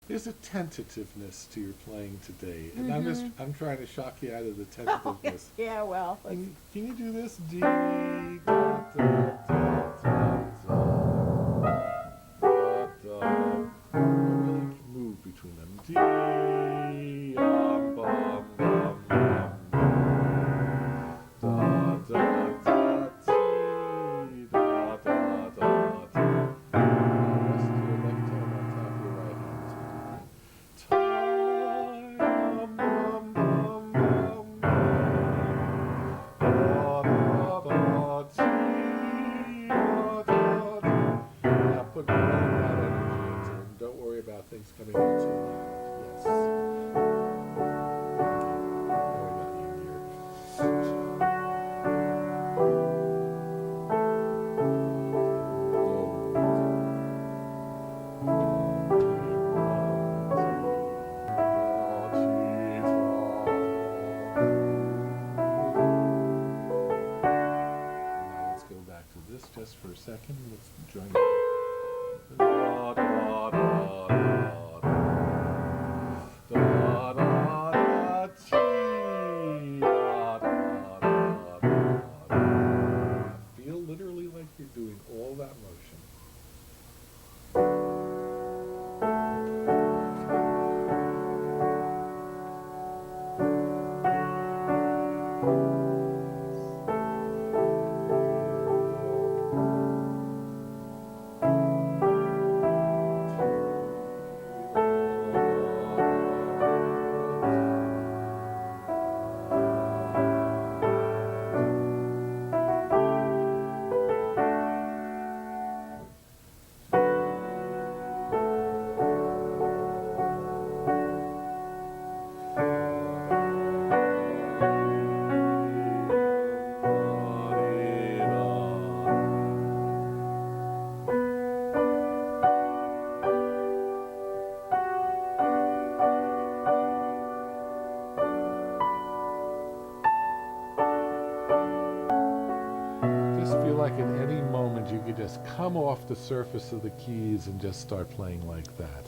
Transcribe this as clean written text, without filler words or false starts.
There's a tentativeness to your playing today, and I'm trying to shock you out of the tentativeness. Yeah, well, Can you do this? D da da da da da da. Really move between them. D bum bum bum da da da ti da da da da. Rest your left hand on top of your right hand as we begin. Time bum bum bum bum da da da ti da da da. Now put that energy into them. Don't worry about things coming in too loud. Yes. Now we got you, dear. Now let's go back to this just for a second. Let's join it. Da, da, da, da, da, da, da, ti, da, da, da, da, da. Feel literally like you're doing all that motion. Just feel like at any moment you could just come off the surface of the keys and just start playing like that.